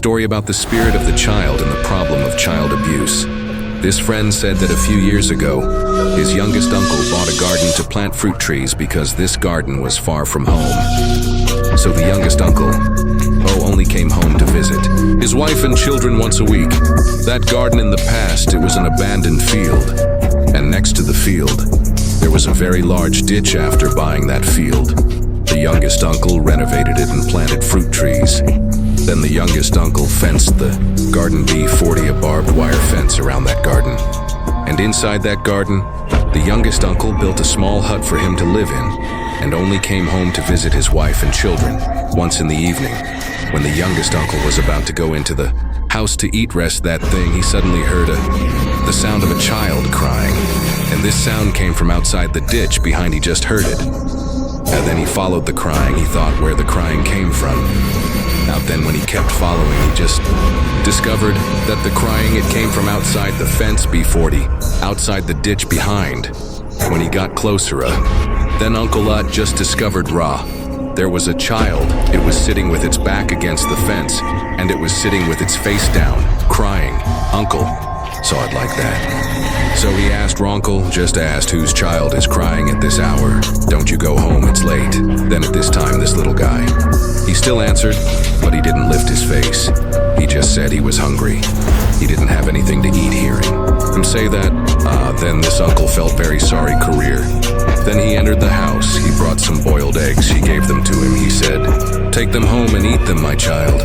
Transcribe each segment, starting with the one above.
story about the spirit of the child and the problem of child abuse. This friend said that a few years ago, his youngest uncle bought a garden to plant fruit trees because this garden was far from home. So the youngest uncle, only came home to visit his wife and children once a week. That garden in the past, it was an abandoned field. And next to the field, there was a very large ditch. After buying that field, the youngest uncle renovated it and planted fruit trees. Then the youngest uncle fenced the garden B40, a barbed wire fence around that garden. And inside that garden, the youngest uncle built a small hut for him to live in, and only came home to visit his wife and children once in the evening. When the youngest uncle was about to go into the house to eat he suddenly heard the sound of a child crying. And this sound came from outside the ditch behind. He just heard it. And then he followed the crying. He thought where the crying came from. Now then, when he kept following, he just discovered that the crying, it came from outside the fence B40, outside the ditch behind. When he got closer, then Uncle Ut just discovered there was a child. It was sitting with its back against the fence, and it was sitting with its face down, crying. Uncle saw it like that. So he asked Ronkel, just asked, whose child is crying at this hour? Don't you go home, it's late. Then at this time, this little guy, he still answered, but he didn't lift his face. He just said he was hungry. He didn't have anything to eat. Hearing him say that, then this uncle felt very sorry career. Then he entered the house. He brought some boiled eggs. He gave them to him. He said, "Take them home and eat them, my child."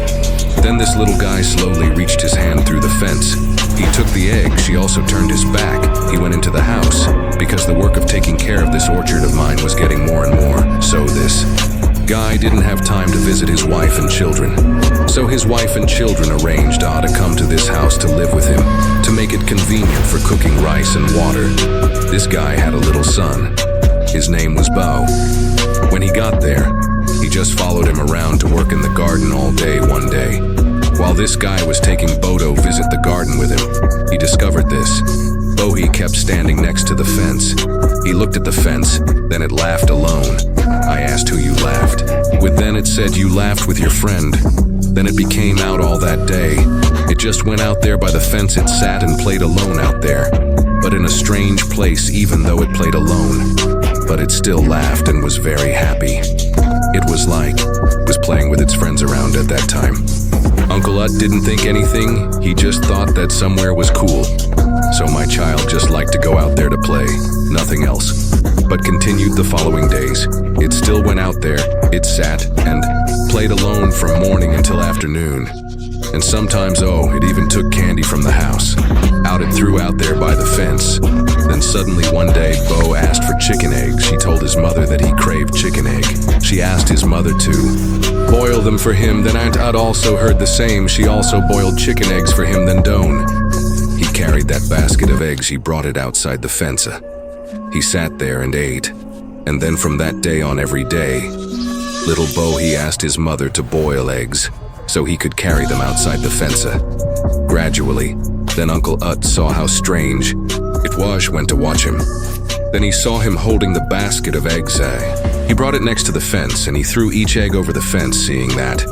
Then this little guy slowly reached his hand through the fence. He took the eggs. He also turned his back. He went into the house because the work of taking care of this orchard of mine was getting more and more. So this guy didn't have time to visit his wife and children. So his wife and children arranged to come to this house to live with him, to make it convenient for cooking rice and water. This guy had a little son. His name was Bo. When he got there, he just followed him around to work in the garden all day one day. While this guy was taking Bo to visit the garden with him, he discovered this. Bo, he kept standing next to the fence. He looked at the fence, then it laughed alone. I asked who you laughed with. Then it said you laughed with your friend. Then it became out all that day. It just went out there by the fence. It sat and played alone out there, but in a strange place, even though it played alone. But it still laughed and was very happy. It was like it was playing with its friends around at that time. Uncle Ut didn't think anything. He just thought that somewhere was cool. So my child just liked to go out there to play, nothing else. But continued the following days. It still went out there. It sat and played alone from morning until afternoon. And sometimes, it even took candy from the house. It threw out there by the fence. Then suddenly one day, Bo asked for chicken eggs. She told his mother that he craved chicken egg. She asked his mother to boil them for him. Then Aunt Ut also heard the same. She also boiled chicken eggs for him. Then he carried that basket of eggs. He brought it outside the fence. He sat there and ate. And then from that day on, every day, little Bo, he asked his mother to boil eggs so he could carry them outside the fence. Gradually, then Uncle Ut saw how strange it was, went to watch him. Then he saw him holding the basket of eggs. He brought it next to the fence and he threw each egg over the fence. Seeing that,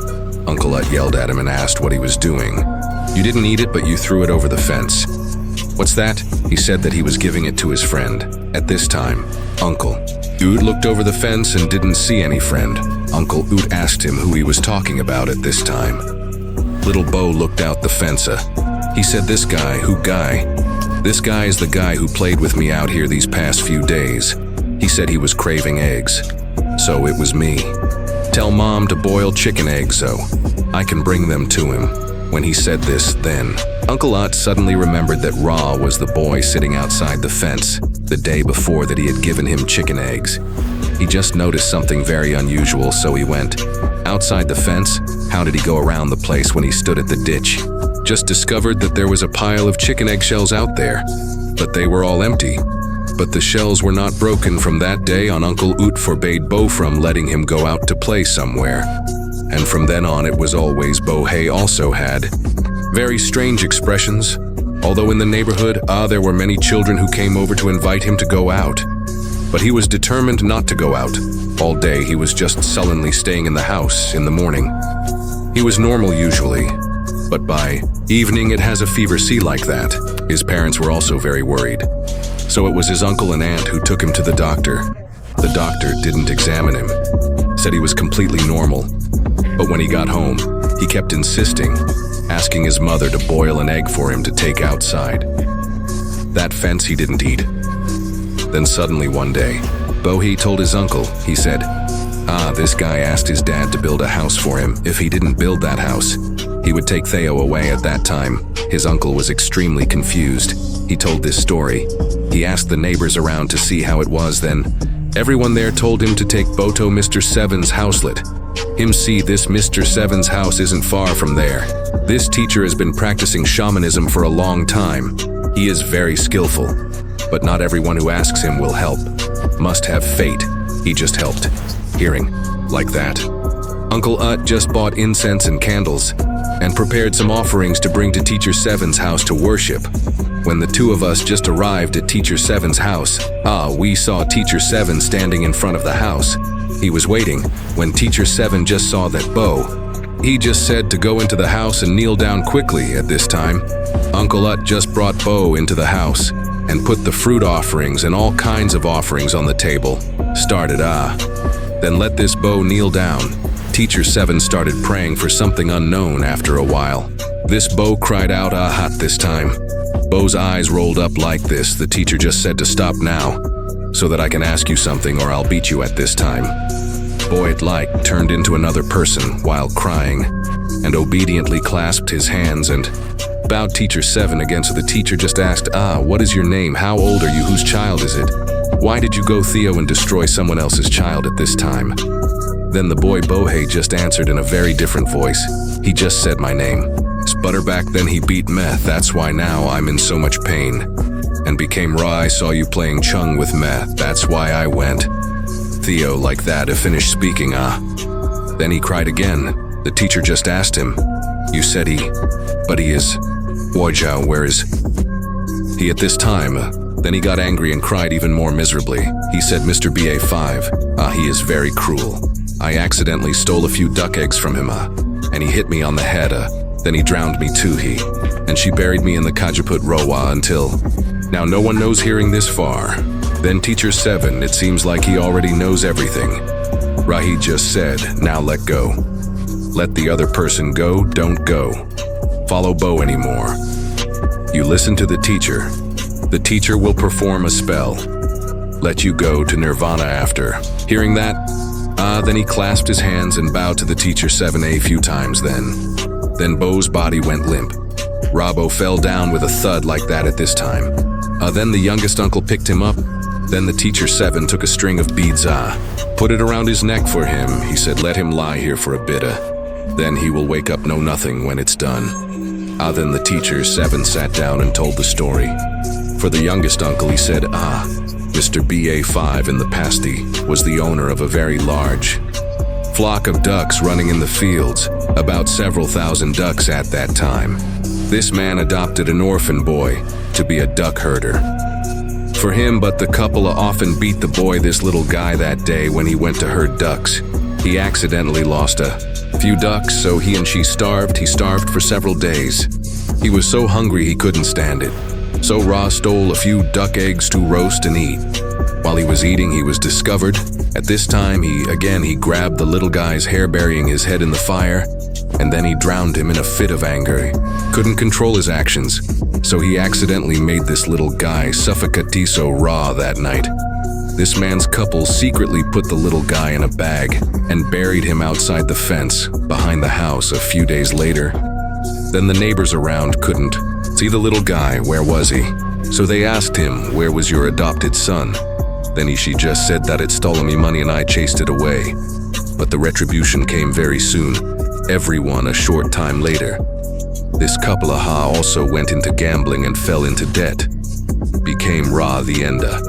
Uncle Ut yelled at him and asked what he was doing. "You didn't eat it, but you threw it over the fence." "What's that?" He said that he was giving it to his friend. At this time, Uncle Ut looked over the fence and didn't see any friend. Uncle Ut asked him who he was talking about at this time. Little Bo looked out the fence. He said, "This guy, who guy?" "This guy is the guy who played with me out here these past few days. He said he was craving eggs. So it was me. Tell Mom to boil chicken eggs so I can bring them to him." When he said this, then Uncle Ut suddenly remembered that Ra was the boy sitting outside the fence the day before that he had given him chicken eggs. He just noticed something very unusual, so he went outside the fence. How did he go around the place when he stood at the ditch? Just discovered that there was a pile of chicken egg shells out there, but they were all empty. But the shells were not broken. From that day on, Uncle Ut forbade Bo from letting him go out to play somewhere. And from then on, it was always Bo. He also had very strange expressions. Although in the neighborhood, there were many children who came over to invite him to go out. But he was determined not to go out. All day, he was just sullenly staying in the house in the morning. He was normal usually, But by evening, it has a fever sea like that. His parents were also very worried. So it was his uncle and aunt who took him to the doctor. The doctor didn't examine him, said he was completely normal. But when he got home, he kept insisting, asking his mother to boil an egg for him to take outside. That fence he didn't eat. Then suddenly one day, Bohe told his uncle, he said, this guy asked his dad to build a house for him. If he didn't build that house, he would take Theo away at that time. His uncle was extremely confused. He told this story. He asked the neighbors around to see how it was. Then everyone there told him to take Boto Mr. Seven's houselet. Him see this Mr. Seven's house isn't far from there. This teacher has been practicing shamanism for a long time. He is very skillful, but not everyone who asks him will help. Must have fate. He just helped. Hearing like that. Uncle Ut just bought incense and candles and prepared some offerings to bring to Teacher Seven's house to worship. When the two of us just arrived at Teacher Seven's house, we saw Teacher Seven standing in front of the house. He was waiting when Teacher Seven just saw that Bo. He just said to go into the house and kneel down quickly at this time. Uncle Ut just brought Bo into the house and put the fruit offerings and all kinds of offerings on the table. Started Then let this Bo kneel down. Teacher Seven started praying for something unknown after a while. This Bo cried out Ahat this time. Bo's eyes rolled up like this. The teacher just said to stop now, so that I can ask you something or I'll beat you at this time. Boy turned into another person while crying, and obediently clasped his hands and bowed Teacher Seven again. So the teacher just asked, what is your name? How old are you? Whose child is it? Why did you go, Theo, and destroy someone else's child at this time? Then the boy Bohe just answered in a very different voice. He just said my name. Sputterback, then he beat Meth. That's why now I'm in so much pain. And became raw. I saw you playing chung with Meth. That's why I went. Theo, like that, finished speaking, Then he cried again. The teacher just asked him. You said but he is. Wojau, where is he at this time? Then he got angry and cried even more miserably. He said, Mr. BA5, he is very cruel. I accidentally stole a few duck eggs from him, and he hit me on the head, then he drowned me too, and she buried me in the Kajaput Rowa until. Now no one knows hearing this far. Then Teacher Seven, it seems like he already knows everything. Rahi just said, now let go. Let the other person go, don't go. Follow Bo anymore. You listen to the teacher. The teacher will perform a spell. Let you go to Nirvana after. Hearing that? Then he clasped his hands and bowed to the Teacher Seven a few times Then Bo's body went limp. Robbo fell down with a thud like that at this time. Then the youngest uncle picked him up. Then the Teacher Seven took a string of beads, put it around his neck for him. He said, let him lie here for a bit, then he will wake up know nothing when it's done. Then the Teacher Seven sat down and told the story. For the youngest uncle, he said, Mr. BA5 in the pasty was the owner of a very large flock of ducks running in the fields, about several thousand ducks at that time. This man adopted an orphan boy to be a duck herder for him, but the couple often beat the boy, this little guy, that day when he went to herd ducks. He accidentally lost a few ducks, so he and she starved. He starved for several days. He was so hungry he couldn't stand it. So Ra stole a few duck eggs to roast and eat. While he was eating, he was discovered. At this time, he grabbed the little guy's hair, burying his head in the fire, and then he drowned him in a fit of anger. He couldn't control his actions, so he accidentally made this little guy suffocate so Ra that night. This man's couple secretly put the little guy in a bag and buried him outside the fence behind the house a few days later. Then the neighbors around couldn't see the little guy. Where was he? So they asked him, where was your adopted son? Then she just said that it stole me money and I chased it away. But the retribution came very soon. Everyone a short time later. This couple also went into gambling and fell into debt. Became Ra the Enda.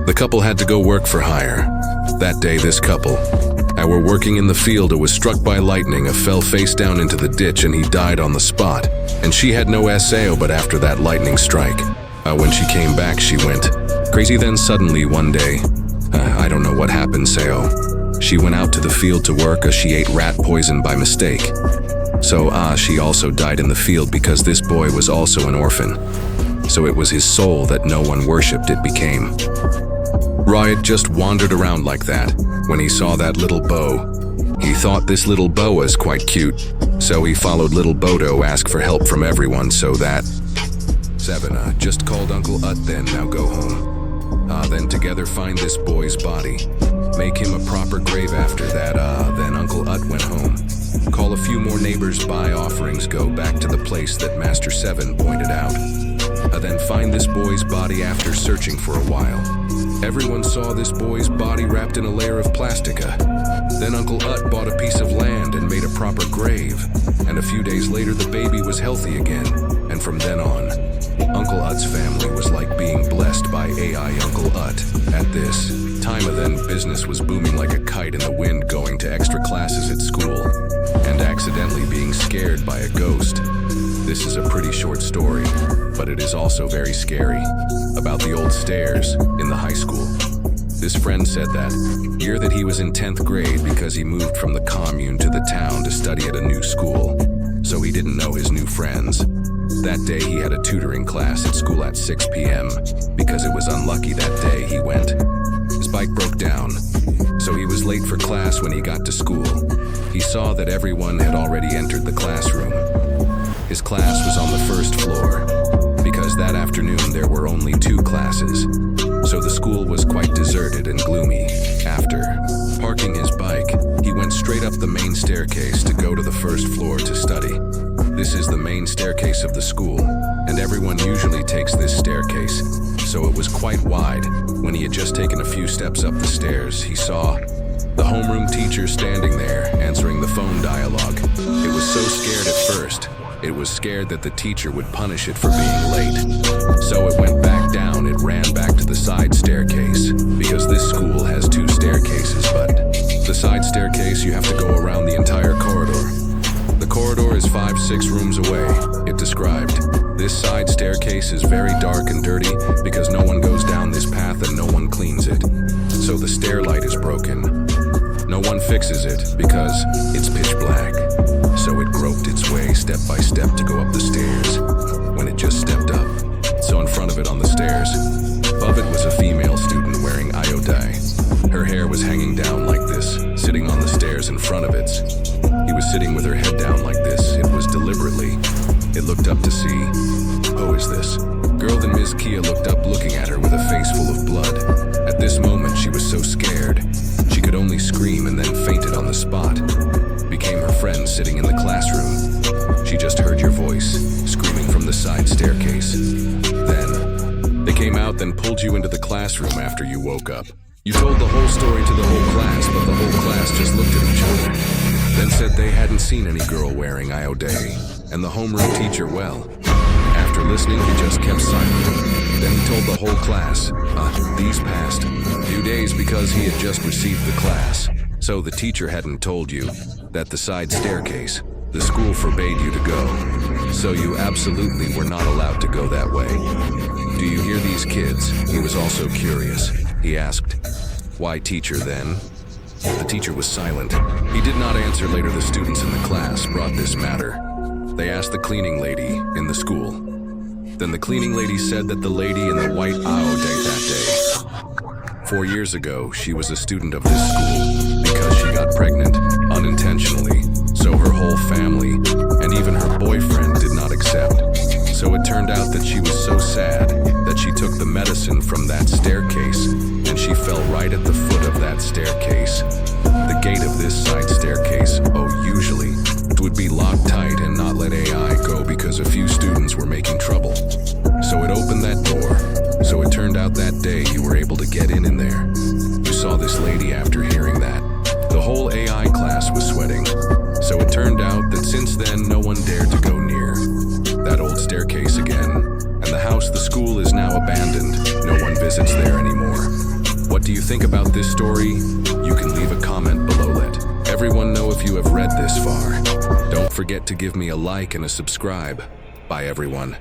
The couple had to go work for hire. That day this couple were working in the field. Was struck by lightning, fell face down into the ditch, and he died on the spot. And she had no SAO, but after that lightning strike, when she came back, she went crazy. Then suddenly one day, I don't know what happened, Sao. She went out to the field to work. She ate rat poison by mistake. So she also died in the field because this boy was also an orphan. So it was his soul that no one worshipped it became. Riot just wandered around like that when he saw that little bow. He thought this little boa was quite cute, so he followed little Bodo, ask for help from everyone so that... 7. Just called Uncle Ut, then now go home. Then together find this boy's body. Make him a proper grave after that. Then Uncle Ut went home. Call a few more neighbors, buy offerings, go back to the place that Master 7 pointed out. Then find this boy's body after searching for a while. Everyone saw this boy's body wrapped in a layer of plastica. Then Uncle Ut bought a piece of land and made a proper grave. And a few days later, the baby was healthy again. And from then on, Uncle Ut's family was like being blessed by AI Uncle Ut. At this time of then, business was booming like a kite in the wind, going to extra classes at school and accidentally being scared by a ghost. This is a pretty short story, but it is also very scary, about the old stairs in the high school. This friend said that year that he was in 10th grade because he moved from the commune to the town to study at a new school, so he didn't know his new friends. That day he had a tutoring class at school at 6 p.m. because it was unlucky that day he went. His bike broke down, so he was late for class. When he got to school, he saw that everyone had already entered the classroom. His class was on the first floor, because that afternoon there were only 2 classes, so the school was quite deserted and gloomy. After parking his bike, he went straight up the main staircase to go to the first floor to study. This is the main staircase of the school, and everyone usually takes this staircase, so it was quite wide. When he had just taken a few steps up the stairs, he saw the homeroom teacher standing there, answering the phone dialogue. It was so scared at first. It was scared that the teacher would punish it for being late. So it went back down, it ran back to the side staircase, because this school has 2 staircases, but the side staircase you have to go around the entire corridor. The corridor is 5-6 rooms away, it described. This side staircase is very dark and dirty because no one goes down this path and no one cleans it. So the stair light is broken. No one fixes it because it's pitch black. So it groped its way step by step to go up the stairs when it just stepped up. So in front of it on the stairs, above it was a female student wearing iodine. Her hair was hanging down like this, sitting on the stairs in front of it. He was sitting with her head down like this. It was deliberately. It looked up to see, who is this? Girl, then Ms. Kia looked up, looking at her with a face full of blood. At this moment, she was so scared. She could only scream and then fainted on the spot. Became her friend sitting in the classroom. She just heard your voice, screaming from the side staircase. Then, they came out, then pulled you into the classroom after you woke up. You told the whole story to the whole class, but the whole class just looked at each other. Then said they hadn't seen any girl wearing iodine, and the homeroom teacher, well. After listening, he just kept silent. Then he told the whole class, these past few days because he had just received the class. So the teacher hadn't told you that the side staircase, the school forbade you to go. So you absolutely were not allowed to go that way. Do you hear these kids? He was also curious. He asked, why teacher then? The teacher was silent. He did not answer. Later, the students in the class brought this matter. They asked the cleaning lady in the school. Then the cleaning lady said that the lady in the white iodine that day, 4 years ago, she was a student of this school because she got pregnant unintentionally. So her whole family and even her boyfriend did not accept. So it turned out that she was so sad that she took the medicine from that staircase and she fell right at the foot of that staircase. The gate of this side staircase, usually it would be locked tight and not let AI go because a few students were making trouble. So it opened that door. So it turned out that day you were able to get in there. You saw this lady after hearing that. The whole AI class was sweating. So it turned out that since then no one dared to go near that old staircase again. And the house, the school, is now abandoned. No one visits there anymore. What do you think about this story? You can leave a comment below. Let everyone know if you have read this far. Don't forget to give me a like and a subscribe. Bye everyone.